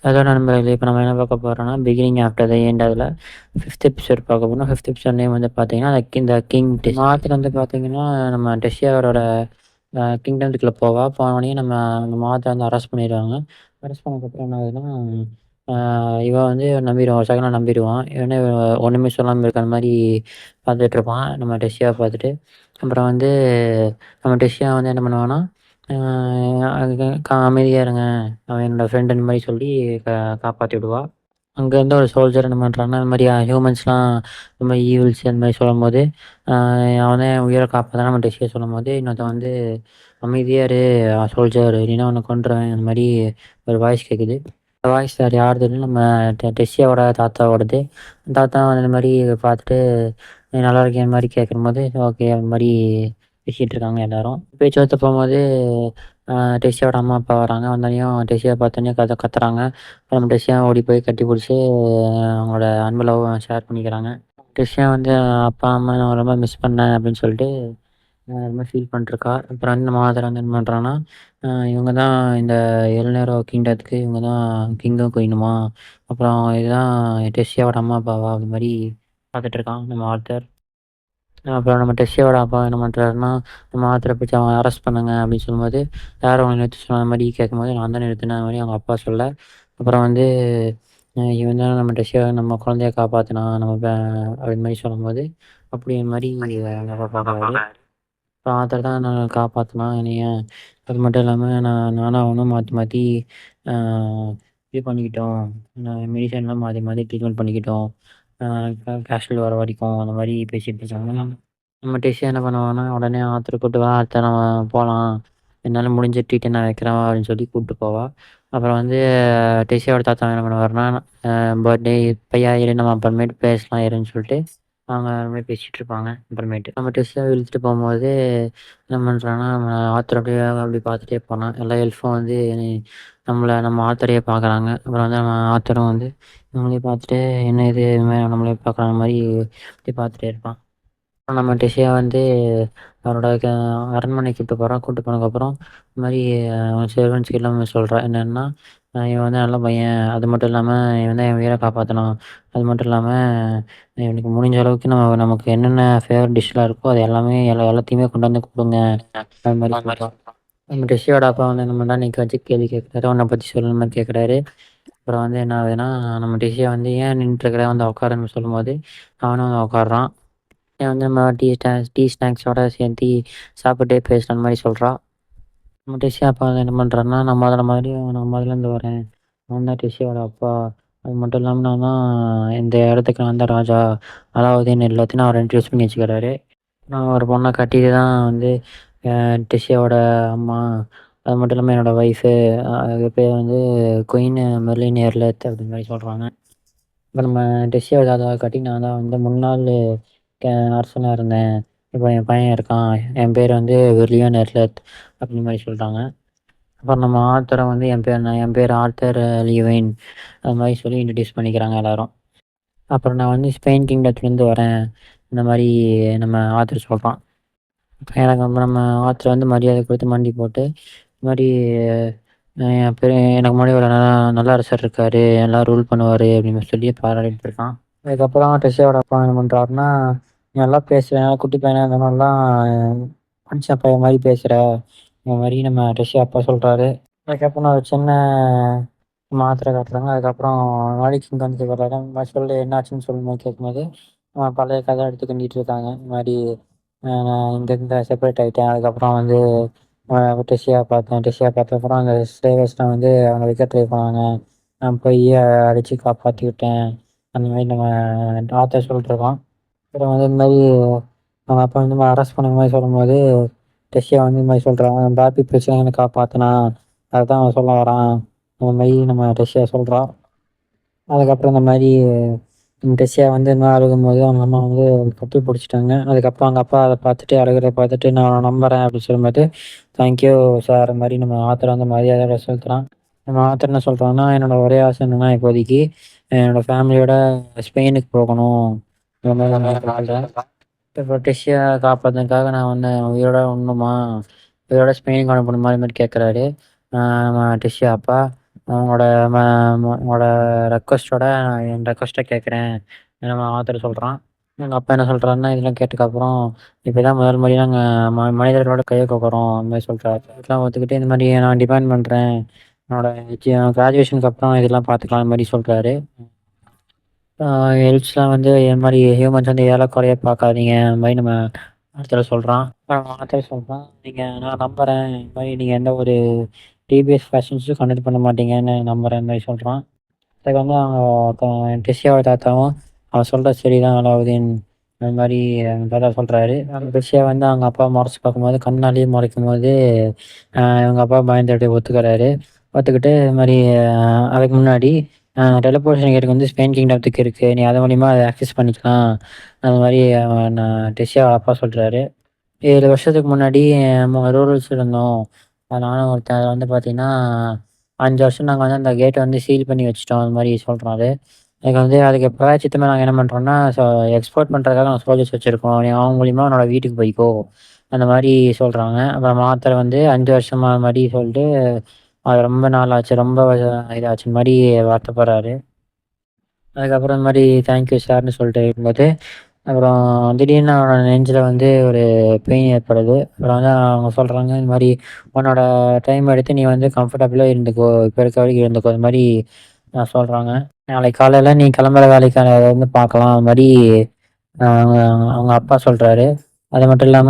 அதோட நண்பர்களே இப்ப நம்ம என்ன பார்க்க போறோம்னா, பிகினிங் ஆஃப்டர் த எண்ட் அதுல 5த் எபிசோட் பார்க்க போறோம். 5த் எபிசோட் நேம் வந்து பார்த்தீங்கன்னா, இந்த கிங் டெஸ்ட். ஆத்தர் வந்து பார்த்தீங்கன்னா, நம்ம டெஸ்ஸியா அவரோட கிங்டம்க்குள்ள போவா. போனோனயே நம்ம ஆத்தர வந்து அரெஸ்ட் பண்ணிருவாங்க. அரெஸ்ட் பண்ணதுக்கப்புறம் என்ன ஆகுதுன்னா, அ இவன் வந்து நம்பிருவான். செகனா நம்பிருவான். இவனே ஒண்ணுமே சொல்லாம இருக்கிற மாரி பார்த்துட்டுருப்பான். நம்ம டெஸ்ஸியாவ பார்த்துட்டு. அப்புறம் வந்து நம்ம டெஸ்ஸியா வந்து என்ன பண்ணுவான்னா, அ அதுக்கு அமைதியா இருங்க. அவன் என்னோட ஃப்ரெண்டுன்னு மாரி சொல்லி காப்பாத்தி விடுவா. அங்க இருந்த ஒரு சோல்ஜர் என்ன பண்றான்னா, இந்த மாரி ஹியூமன்ஸ்லாம் ரொம்ப ஈவில்ஸ் அந்த மாரி சொல்லும்போது, அ அவன் தான் என் உயிர காப்பாத்துனான்னு நம்ம டெஸ்ஸியா சொல்லும்போது, இன்னொருத்தன் வந்து "அமைதியா இரு சோல்ஜர் இல்லைன்னா உன்ன கொன்றுவேன்" அந்த மாரி ஒரு வாய்ஸ் கேட்குது. அந்த வாய்ஸ் வேற யாருதுன்னு நம்ம டெஸ்ஸியாவோட தாத்தாவோடது. தாத்தா அந்த மாரி பார்த்துட்டு, "நீ நல்லா இருக்கியா?" அந்த மாரி கேட்கும்போது, ஓகே அந்த மாரி பேசிட்டு இருக்காங்க எல்லாரும். பேச்சுவார்த்தை போம்போது, அ டெஸ்ஸியாவோட அம்மா, அப்பா வராங்க. வந்தோனயும் டெஸ்ஸியா பார்த்தோனே கத்துறாங்க. அப்புறம் டெஸ்ஸியா ஓடி போய் கட்டி புடிச்சு, அவங்களோட அன்பு லவ்வ ஷேர் பண்ணிக்கிறாங்க. டெஸ்ஸியா வந்து அப்பா, அம்மா நான் ரொம்ப மிஸ் பண்ணேன் அப்படின்னு சொல்லிட்டு, ரொம்ப ஃபீல் பண்ணிட்டுருக்கா. அப்புறம் வந்து நம்ம ஆத்தர் வந்து என்ன பண்றான்னா, இவங்க தான் இந்த எல் நேரோ கிங்டத்துக்கு இவங்க தான் கிங்கும், குயினுமா. அப்புறம் இதுதான் டெஸ்ஸியாவோட அம்மா, அப்பாவா அந்த மாரி பார்த்துட்டுருக்கான் நம்ம ஆத்தர். அப்புறம் நம்ம டெஸ்ஸியாவோட அப்பா என்ன பண்றாருன்னா, நம்ம ஆத்தர பிடிச்சு அவங்க அரெஸ்ட் பண்ணுங்க அப்படின்னு சொல்லும்போது, யார் உங்கள நிறுத்த சொன்னா? அந்த மாரி கேட்கும்போது, நான் தான் நிறுத்துனேன் அந்த மாரி அவங்க அப்பா சொல்ல, அப்புறம் வந்து இவன் தான் நம்ம டெஸ்ஸியா நம்ம குழந்தைய காப்பாத்துனான். நம்ம அப்படின்னு மாரி சொல்லும்போது, அப்படி மாரி எங்க அப்பா பார்க்குறாரு. அப்புறம் ஆத்தர் தான் நான் காப்பாத்துனான் என்னைய. அது மட்டும் இல்லாம நானும் அவனும் மாத்தி மாத்தி அ இது பண்ணிக்கிட்டோம். மெடிசன்லாம் மாத்தி மாத்தி ட்ரீட்மெண்ட் பண்ணிக்கிட்டோம். அ கேஷுவல் வர வரைக்கும் அந்த மாரி பேசிட்டு இருக்காங்க. நம்ம டெஸ்ஸியா என்ன பண்ணுவான்னா, உடனே ஆத்தர கூட்டு வா அத்த நம்ம போலாம். என்னால முடிஞ்ச ட்ரீட்ட நான் வைக்கிறேன் வா அப்படின்னு சொல்லி கூட்டு போவா. அப்புறம் வந்து டெஸ்ஸியாவோட தாத்தா என்ன பண்ணுவாருன்னா, பர்த்டே இப்பயா இரு நம்ம அப்புறமேட்டு பேசலாம் இருன்னு சொல்லிட்டு, அவங்க அந்த மாரி பேசிட்டு இருப்பாங்க அப்புறமேட்டு. நம்ம டெஸ்ஸியாவ இழுத்துட்டு போம்போது என்ன பண்றான்னா, நம்ம ஆத்தர அப்படியே அப்படி பார்த்துட்டே போனான். எல்லா எல்ஃபும் வந்து நம்ம ஆத்தரையே பார்க்குறாங்க. அப்புறம் வந்து நம்ம ஆத்தரும் வந்து இவங்களயே பார்த்துட்டு, என்ன இது இவன் நம்மளயே பார்க்குற மாரி அப்படி பார்த்துட்டே இருப்பான். நம்ம டெஸ்ஸியா வந்து அவரோட அரண்மனைக்கு கூட்டு போறான். கூட்டு போனதுக்கப்புறம் இந்த மாரி செர்வன்ட்ஸ் எல்லாமே சொல்றா. என்னன்னா, இவன் வந்து நல்ல பையன். அது மட்டும் இல்லாம இவன் தான் என் உயிர காப்பாத்துனான். அது மட்டும் இல்லாம இவனுக்கு முடிஞ்ச அளவுக்கு நமக்கு என்னென்ன ஃபேவரட் டிஷ்லாம் இருக்கோ அது எல்லாமே எல்லாத்தையுமே கொண்டு வந்து குடுங்க. அது மாரி சொல்றா. நம்ம டெஸ்ஸியோட அப்பா வந்து என்ன பண்றாரு, நிக்க வச்சு கேள்வி கேட்குறாரு. உன்ன பத்தி சொல்லுன்னு மாரி கேட்குறாரு. அப்புறம் வந்து என்ன ஆகுதுன்னா, நம்ம டெஸ்ஸியா வந்து ஏன் நின்னுட்டுருக்குற வந்து உட்காருன்னு சொல்லும்போது, அவனும் வந்து உட்கார்றான். வந்து நம்ம டீ ஸ்நாக்ஸோட சேர்த்தி சாப்பிட்டே பேசலான்னு மாரி சொல்றா. நம்ம டெஸ்ஸியா அப்பா வந்து என்ன பண்றாருன்னா, நான் மொதலேருந்து வரேன். நான் தான் டெஸ்ஸியாவோட அப்பா. அது மட்டும் இல்லாம நான் தான் இந்த இடத்துக்கு நான் தான் ராஜா. அலாவுதீன் எல்லாத்தையும் அவர இன்ட்ரோடியூஸ் பண்ணி வச்சுக்கிறாரு. நான் ஒரு பொண்ண கட்டிட்டு தான் வந்து டெஸ்ஸியாவோட அம்மா. அது மட்டும் இல்லாம என்னோட ஒய்ஃபு. அது பேர் வந்து குயின் மெர்லின் எர்லத் அப்படின்னு மாரி சொல்றாங்க. இப்ப நம்ம டெஸ்ஸியாவ தாத்தாவ காட்டி நான் தான் வந்து முன்னாள் அரசனா இருந்தேன். இப்போ என் பையன் இருக்கான். என் பேர் வந்து விர்லியன் எர்லத் அப்படின்ற மாரி சொல்றாங்க. அப்புறம் நம்ம ஆத்தர வந்து என் பேர் ஆர்தர் லீவைன் அது மாரி சொல்லி இன்ட்ரோடியூஸ் பண்ணிக்கிறாங்க எல்லாரும். அப்புறம் நான் வந்து ஸ்பெயின் கிங்டத்துலேருந்து வரேன். இந்த மாரி நம்ம ஆத்தர் சொல்றான். எனக்கு அப்புறம் நம்ம ஆத்தர் வந்து மரியாதை குடுத்து மண்டி போட்டு, இந்த மாரி எனக்கு முன்னாடி ஒரு நல்ல அரசர் இருக்காரு. நல்லா ரூல் பண்ணுவாரு அப்படின்னு சொல்லி பாராட்டிட்டு இருக்கான். அதுக்கப்புறம் டெஸ்ஸியாவோட அப்பா என்ன பண்றாருன்னா, "நீ நல்லா பேசுற, குட்டி பையனா இருந்தனாலதான் படிச்ச பையன் மாரி பேசுற." இந்த மாரி நம்ம டெஸ்ஸியா அப்பா சொல்றாரு. அதுக்கப்புறம் ஒரு சின்ன மாத்திரை காட்டுறாங்க. அதுக்கப்புறம் நாளைக்கு சிங்கானிக்கு வர்றாரு. இந்த மாரி சொல்லு என்னாச்சுன்னு சொல்லும்போது கேட்கும்போது, பழைய கதை எடுத்து கிண்டிட்டு இருக்காங்க. இந்த மாரி நான் இங்கேருந்து செப்பரேட் ஆயிட்டேன். அதுக்கப்புறம் வந்து டெஸ்ஸியா பார்த்தேன். டெஸ்ஸியா பார்த்ததுக்கப்புறம் அந்த ஸ்லேவர்ஸ்லாம் வந்து அவன விக்க ட்ரை பண்ணாங்க. நான் போய் அடிச்சு காப்பாத்தி விட்டேன். அந்த மாரி நம்ம ஆத்தர் சொல்லிட்டுருக்கான். அப்புறம் வந்து இந்த மாரி அவங்க அப்பா வந்து அரெஸ்ட் பண்ண மாரி சொல்லும்போது, டெஸ்ஸியா வந்து இந்த மாரி சொல்றான். "பாப்பி பிரச்சனை என்ன காப்பாத்துனான். அதுதான் அவன் சொல்ல வரான்." அந்த மாரி நம்ம டெஸ்ஸியா சொல்றா. அதுக்கப்புறம் இந்த மாரி டெஸ்ஸியா வந்து இந்த மாரி அழுகும்போது அவங்க அம்மா வந்து கட்டி பிடிச்சிட்டாங்க. அதுக்கப்புறம் அவங்க அப்பா அத பார்த்துட்டு அழுகுறத பார்த்துட்டு, "நான் உன்ன நம்புறேன்" அப்படின்னு சொல்லும்போது, "தேங்க் யூ சார்" மாரி நம்ம ஆத்தர் வந்து மரியாதையோட செலுத்துறான். நம்ம ஆத்தர் என்ன சொல்றான்னா, "என்னோட ஒரே ஆசை என்னன்னா இப்போதைக்கு என்னோட ஃபேமிலியோட ஸ்பெயினுக்கு போகணும்." இந்த மாரி நான் ஆசைப்படுறேன். இப்போ டெஸ்ஸியா காப்பாத்துனதுக்காக நான் வந்து உயிரோட உடணுமா? உயிரோட ஸ்பெயினுக்கு அனுப்பணுமா? அது மாரி கேட்குறாரு. நம்ம டெஸ்ஸியா அப்பா. அவங்களோட ம உங்களோட ரெக்வெஸ்ட்டோட நான் என் ரெக்வெஸ்ட்ட கேட்குறேன். நம்ம ஆத்தர் சொல்றான். எங்க அப்பா என்ன சொல்றாருன்னா, இதெல்லாம் கேட்டதுக்கப்புறம், இப்பதான் முதல் முறையா நாங்க மனிதர்களோட கைய கோக்குறோம். அந்த மாரி சொல்றாரு. இதெல்லாம் ஒத்துக்கிட்டு இந்த மாரி நான் டிமாண்ட் பண்றேன். என்னோட கிராஜுவேஷனுக்கு அப்புறம் இதெல்லாம் பார்த்துக்கலாம் அந்த மாரி சொல்றாரு. ஆ எல்ஸ்லாம் வந்து இது மாரி ஹியூமன்ஸ் வந்து ஏறக்குறைய பார்க்காதீங்க. அந்த மாரி நம்ம ஆத்தர் சொல்றான். ஆத்தர் சொல்றான், நான் நம்புறேன். இந்த மாரி நீங்க எந்த ஒரு டிபிஎஸ் ஃபேஷன்ஸும் கண்டக்ட் பண்ண மாட்டீங்கன்னு நம்புறேன் மாரி சொல்றான். அதுக்கு வந்து அவங்க டெஸ்ஸியாவோட தாத்தாவும், அவன் சொல்றது சரிதான் அலாவுதீன். அந்த மாரி எங்க தாத்தா சொல்றாரு. அந்த டெஸ்ஸியா வந்து அவங்க அப்பாவ மொறச்சு பார்க்கும்போது, கண்ணாலேயே மொறைக்கும்போது, இவங்க அப்பா பயந்துட்டு ஒத்துக்கிறாரு. ஒத்துக்கிட்டு இது மாரி அதுக்கு முன்னாடி டெலிபோர்ஷன் கேட்டுக்கு வந்து ஸ்பெயின் கிங்டத்துக்கு இருக்கு. நீ அது மூலியமா அத ஆக்சஸ் பண்ணிக்கலாம். அந்த மாரி டெஸ்ஸியாவோட அப்பா சொல்றாரு. 7 வருஷத்துக்கு முன்னாடி ரூரல்ஸ்ல இருந்தோம். நானும் ஒருத்தன். அதுல வந்து பார்த்தீங்கன்னா, 5 வருஷம் நாங்க வந்து அந்த கேட்ட வந்து சீல் பண்ணி வச்சுட்டோம். அந்த மாரி சொல்றாரு. அதுக்கு பிராயச்சித்தமா நாங்க என்ன பண்றோம்னா, எக்ஸ்போர்ட் பண்றதுக்காக நாங்க சோல்ஜர்ஸ் வச்சிருக்கோம். நீ அவன் மூலியமா உன்னோட வீட்டுக்கு போய்க்கோ. அந்த மாரி சொல்றாங்க. அப்புறம் மாத்தர வந்து 5 வருஷமா அது மாரி சொல்லிட்டு, அது ரொம்ப நாள் ஆச்சு. ரொம்ப இதாச்சுன்னு மாரி வருத்தப்படுறாரு. அதுக்கப்புறம் இந்த மாரி தேங்க் யூ சார்ன்னு சொல்லிட்டு இருக்கும்போது, அப்புறம் திடீர்னு அவனோட நெஞ்சில வந்து ஒரு பெயின் ஏற்படுது. அப்புறம் வந்து அவங்க சொல்றாங்க, இந்த மாரி உன்னோட டைம் எடுத்து நீ வந்து கம்ஃபர்டபுளா இருந்துக்கோ. இப்ப இருக்க வரைக்கும் இருந்துக்கோ. அது மாரி சொல்றாங்க. நாளைக்கு காலையில நீ கிளம்புற வேலைக்கு அத வந்து பார்க்கலாம். அது மாரி அ அவங்க அப்பா சொல்றாரு. அது மட்டும் இல்லாம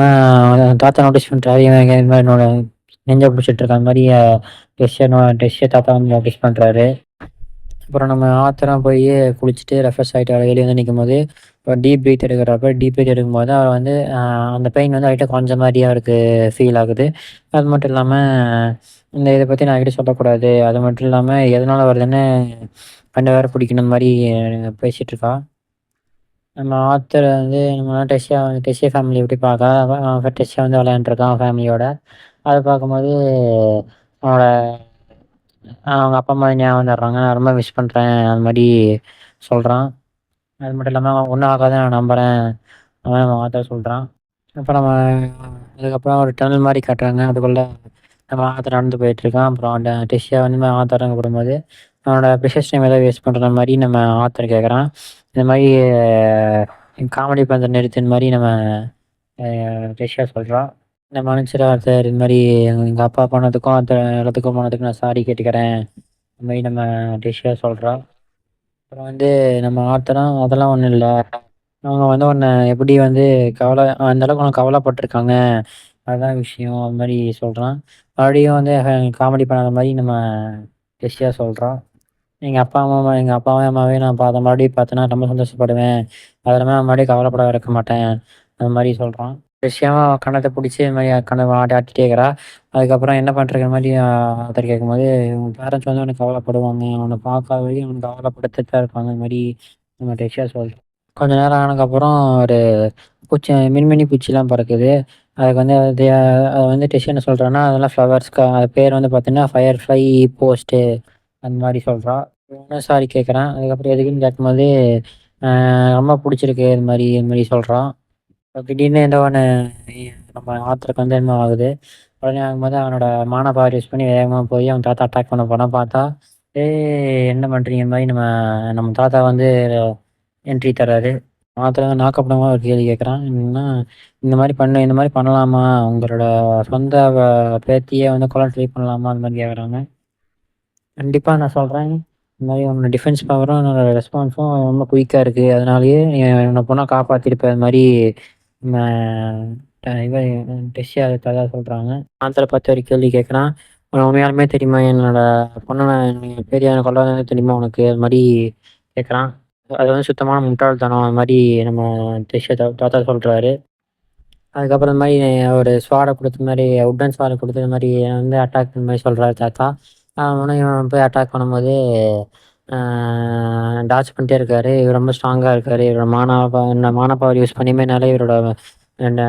தாத்தா நோட்டீஸ் பண்றாரு. இவன் இந்த மாரி என்னோட நெஞ்ச பிடிச்சிட்டு இருக்க மாரி டெஸ்ஸியா தாத்தா வந்து நோட்டீஸ் பண்றாரு. அப்புறம் நம்ம ஆத்தரம் போயி குளிச்சுட்டு ரெஃப்ரெஷ் ஆயிட்டு வெளிய வந்து நிக்கும்போது, இப்போ டீப் பிரீத் எடுக்கும்போது அவர் வந்து அந்த பெயின் வந்து லைட்டா கொறஞ்ச மாரி அவருக்கு ஃபீல் ஆகுது. அது மட்டும் இல்லாம, இத பத்தி நான் யார்கிட்டயும் சொல்லக்கூடாது. அது மட்டும் இல்லாம எதனால வருதுன்னு கண்ண வேற பிடிக்கணும் இந்த மாரி பேசிட்டு இருக்கா. நம்ம ஆத்தர் வந்து நம்ம டெஸ்ஸியா ஃபேமிலிய எப்படி பார்க்க அவன் டெஸ்ஸியா வந்து விளையாண்டுருக்கான் அவன் ஃபேமிலியோட. அத பார்க்கும்போது அவனோட அவங்க அப்பா, அம்மா ஞாபகம் வந்துடுறாங்க. நான் ரொம்ப மிஸ் பண்றேன். அது மாரி சொல்றான். அது மட்டும் இல்லாம ஒண்ணும் ஆகாதுன்னு நான் நம்புறேன். அவன் நம்ம ஆத்தர் சொல்றான். அப்புறம் அதுக்கப்புறம் ஒரு டனல் மாரி காட்டுறாங்க. அதுக்குள்ள நம்ம ஆத்தர் நடந்து போயிட்டுருக்கான். அப்புறம் டெஸ்ஸியா வந்து ஆத்தர கூப்பிடும்போது, அவனோட ப்ரெஷஸ் டைம் ஏதாவது வேஸ்ட் பண்ற மாரி நம்ம ஆத்தர் கேட்குறான். இந்த மாரி காமெடி பண்றத நிறுத்து இந்த மாரி நம்ம டெஸ்ஸியா சொல்றா. "என்ன மன்னிச்சிடு ஆத்தர். இது மாரி எங்க அப்பா பண்ணதுக்கும், இடத்துக்கும் போனதுக்கும் நான் சாரி கேட்டுக்கிறேன்." இந்த மாரி நம்ம டெஸ்ஸியா சொல்றா. அப்புறம் வந்து நம்ம ஆத்தரும், "அதெல்லாம் ஒண்ணும் இல்ல. அவங்க வந்து உன்ன எப்படி வந்து அந்த அளவுக்கு உனக்கு கவலைப்பட்டுருக்காங்க. அதுதான் விஷயம்." அது மாரி சொல்றான். மறுபடியும் வந்து காமெடி பண்ணாத மாரி நம்ம டெஸ்ஸியா சொல்றா. எங்க அப்பாவையும், அம்மாவையும் நான் மறுபடியும் பார்த்தேன்னா ரொம்ப சந்தோஷப்படுவேன். அது இல்லாம நான் மறுபடியும் கவலைப்பட இருக்க மாட்டேன். அது மாரி சொல்றான். விஷயமா கன்னத்த புடிச்சு இது மாரி கண்ண ஆட்டிட்டே இருக்கிறா. அதுக்கப்புறம் என்ன பண்றீங்க மாரி ஆத்தர் கேட்கும்போது, "உன் பேரண்ட்ஸ் வந்து உனக்கு கவலைப்படுவாங்க. உன்ன பார்க்காத வரையும் உனக்கு கவலைப்பட்டுட்டு தான் இருப்பாங்க." அது மாரி நம்ம டெஸ்ஸியா சொல்றா. கொஞ்ச நேரம் ஆனதுக்கப்புறம் ஒரு மின்மினி பூச்சிலாம் பறக்குது. அதுக்கு வந்து அது வந்து டெஸ்ஸி என்ன சொல்றான்னா, அதெல்லாம் அது பேர் வந்து பார்த்தீங்கன்னா, ஃபயர் ஃப்ளை போஸ்ட்டு அந்த மாரி சொல்றா. இவனும் சாரி கேட்குறான். அதுக்கப்புறம் எதுக்குன்னு கேட்கும்போது, அ ரொம்ப புடிச்சிருக்கு இது மாரி சொல்றான். திடீர்னு ஏதோ ஒண்ணு நம்ம ஆத்தருக்கு வந்து என்னமோ ஆகுது. உடனே ஆகும்போது அவனோட பவர் யூஸ் பண்ணி வேகமா போய் அவன் தாத்தா அட்டாக் பண்ண போனான். பார்த்தா, என்ன பண்றீங்க?" இந்த மாரி நம்ம நம்ம தாத்தா வந்து என்ட்ரி தர்றாரு. ஆத்திரம் நாக்கப்புடமா ஒரு கேள்வி கேட்குறான். என்னன்னா, இந்த மாரி பண்ணலாமா? உங்களோட சொந்த பேத்தியே வந்து கொல்ல ட்ரை பண்ணலாமா?" அந்த மாரி கேட்குறாங்க. கண்டிப்பா நான் சொல்றேன். இந்த மாரி உன்னோட டிஃபென்ஸ் பவரும், உன்னோட ரெஸ்பான்ஸும் ரொம்ப குயிக்கா இருக்கு. அதனாலேயே நீ உன்ன பொண்ண காப்பாத்திருப்ப. அது மாரி ம இவன் டெஸ்ஸியா கதா சொல்றாங்க. ஆத்தர பார்த்து ஒரு கேள்வி கேட்குறான். "உனக்கு உண்மையாலுமே தெரியுமா? என்னோட பொண்ண பேத்திய கொல்ல தெரியுமா உனக்கு?" அது மாரி கேட்குறான். அது வந்து சுத்தமான முட்டாள்தனம். அது மாரி நம்ம டெஸ்ஸியா தாத்தா சொல்றாரு. அதுக்கப்புறம் இந்த மாரி ஒரு ஸ்வாட குடுத்து இந்த மாரி உட்டன் ஸ்வாட குடுத்து இந்த மாரி வந்து அட்டாக் இந்த மாரி சொல்றாரு தாத்தா. அவனும் இவன் போய் அட்டாக் பண்ணும்போது, ஆ டாட்ஜ் பண்ணிட்டே இருக்காரு. இவர் ரொம்ப ஸ்ட்ராங்கா இருக்காரு. இவரோட மானா பவர் யூஸ் பண்ணியுமே என்னால இவரோட அந்த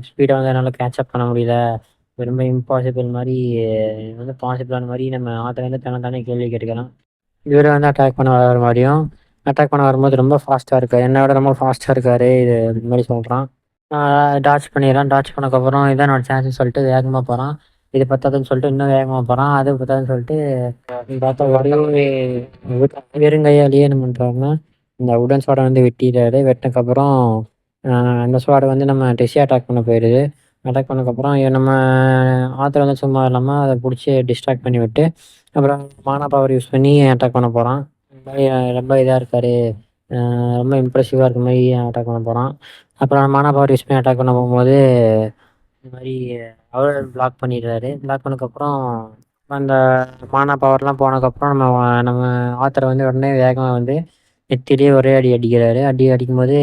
ஸ்பீட வந்து என்னால கேட்ச் அப் பண்ண முடியல. இது ரொம்ப இம்பாசிபிள் மாரி வந்து பாசிபிளான மாரி நம்ம ஆத்தர் வந்து தன்ன தானே கேள்வி கேட்டுக்கிறான். இவரு வந்து அட்டாக் பண்ண வர மாரியும், அட்டாக் பண்ண வரும்போது ரொம்ப ஃபாஸ்ட்டா இருக்காரு. என்ன விட ரொம்ப ஃபாஸ்ட்டா இருக்காரு. இது மாரி சொல்றான். டாட்ஜ் பண்ணிடுறான். டாட்ஜ் பண்ணதுக்கப்புறம் இதான் என்னோட சான்ஸ்ன்னு சொல்லிட்டு வேகமா போறான். இது பத்தாதுன்னு சொல்லிட்டு இன்னும் வேகமா போறான். அது பத்தாதுன்னு சொல்லிட்டு பார்த்தா ஒரே வெறுங்கையாலேயே என்ன பண்றாருன்னா, இந்த உடன் ஸ்வாட வந்து வெட்டிறாரு. வெட்டுனதுக்கப்புறம் அந்த ஸ்வாட வந்து நம்ம டெஸ்ஸிய அட்டாக் பண்ண போயிருது. அட்டாக் பண்ணதுக்கப்புறம் நம்ம ஆத்தர் வந்து சும்மா இல்லாம அத புடிச்சு டிஸ்ட்ராக்ட் பண்ணி விட்டு, அப்புறம் மானா பவர் யூஸ் பண்ணி அட்டாக் பண்ண போறான். இந்த மாரி ரொம்ப இதா இருக்காரு. அ ரொம்ப இம்ப்ரெசிவா இருக்க மாரி அட்டாக் பண்ண போறான். அப்புறம் மானா பவர் யூஸ் பண்ணி அட்டாக் பண்ண போம்போது, இந்த மாரி அவரு பிளாக் பண்ணிடுறாரு. பிளாக் பண்ணதுக்கப்புறம் அந்த மானா பவர்லாம் போனதுக்கப்புறம் நம்ம ஆத்தர் வந்து உடனே வேகமா வந்து நெத்தியிலேயே ஒரே அடி அடிக்கிறாரு. அடிக்கும்போது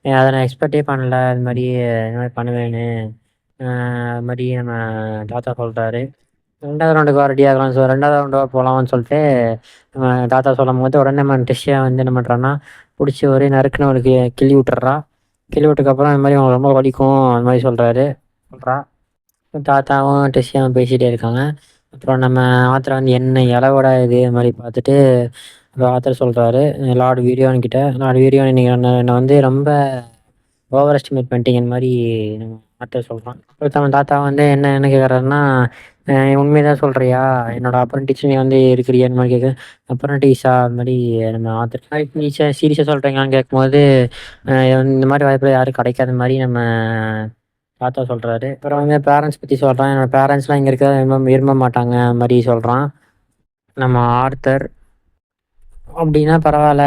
அத நான் எக்ஸ்பெக்ட்டே பண்ணல. இது மாரி பண்ணுவேன்னு. அது மாரி நம்ம தாத்தா சொல்றாரு. 2வது ரவுண்டுக்கு ரெடி ஆகலாம். 2வது ரவுண்டு போலாமான்னு சொல்லிட்டு நம்ம தாத்தா சொல்லும்போது, உடனே நம்ம டெஸ்ஸியா வந்து என்ன பண்றான்னா, புடிச்சு ஒரே நறுக்குன்னு அவளுக்கு கிள்ளி விட்டுர்றா. கிள்ளி விட்டதுக்கப்புறம் இந்த மாரி "உனக்கு ரொம்ப வலிக்கும்." அந்த மாரி சொல்றா. தாத்தாவும் டெஸ்ஸியாவும் பேசிட்டே இருக்காங்க. அப்புறம் நம்ம ஆத்தர் வந்து என்ன எலவோடா இது? அது மாரி பார்த்துட்டு அப்புறம் ஆத்தர் சொல்றாரு, லார்ட் வீரியான் கிட்ட, "லார்ட் வீரியான் நீங்க என்ன வந்து ரொம்ப ஓவர் எஸ்டிமேட் பண்ணிட்டீங்கன்னு" மாரி நம்ம ஆத்தர் சொல்றான். அடுத்து அவன் தாத்தா வந்து என்ன என்ன கேட்குறாருன்னா, உண்மைய தான் சொல்றியா? என்னோட அப்ரண்டிஸ் நீ வந்து இருக்கிறியான்னு மாரி கேட்குறாரு. அப்ரண்டிஸா? அது மாரி நம்ம ஆத்தர் நீ சீரியஸா சொல்றீங்களான்னு கேட்கும்போது, அ இந்த மாரி வாய்ப்புலாம் யாரும் கிடைக்காத மாரி நம்ம தாத்தா சொல்றாரு. அப்புறம் வந்து பேரண்ட்ஸ் பத்தி சொல்றான். என்னோட பேரண்ட்ஸ்லாம் இங்க இருக்க விரும்ப மாட்டாங்க. அது மாரி சொல்றான். நம்ம ஆர்தர். அப்படின்னா பரவால்ல.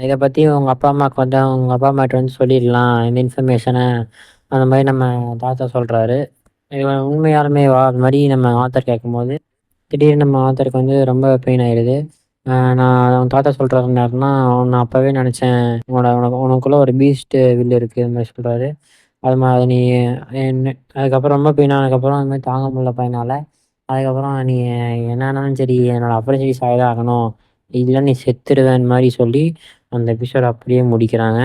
இத பத்தி உங்க அப்பா, அம்மாக்கு வந்து உங்க அப்பா, அம்மாட்ட வந்து சொல்லிடலாம். இந்த இன்ஃபர்மேஷன. அந்த மாரி நம்ம தாத்தா சொல்றாரு. இது உண்மையாலுமேவா? அது மாரி நம்ம ஆத்தர் கேட்கும்போது, திடீர்னு நம்ம ஆத்தருக்கு வந்து ரொம்ப பெயின் ஆயிடுது. நான் உன் தாத்தா சொல்றாரு என்னாருன்னா, "நான் அப்பவே நெனச்சேன். உனக்குள்ள ஒரு பீஸ்ட் வில் இருக்கு." அது மாரி சொல்றாரு. அது நீ என்ன அதுக்கப்புறம் ரொம்ப பெயின் ஆனதுக்கப்புறம் அது மாரி தாங்க முடியலப்பா என்னால. அதுக்கப்புறம் நீ என்ன ஆனாலும் சரி என்னோட அப்ரண்டிஸ் ஆகி தான் ஆகணும். இல்ல நீ செத்துருவேன்னு மாரி சொல்லி அந்த எபிசோட அப்படியே முடிக்கிறாங்க.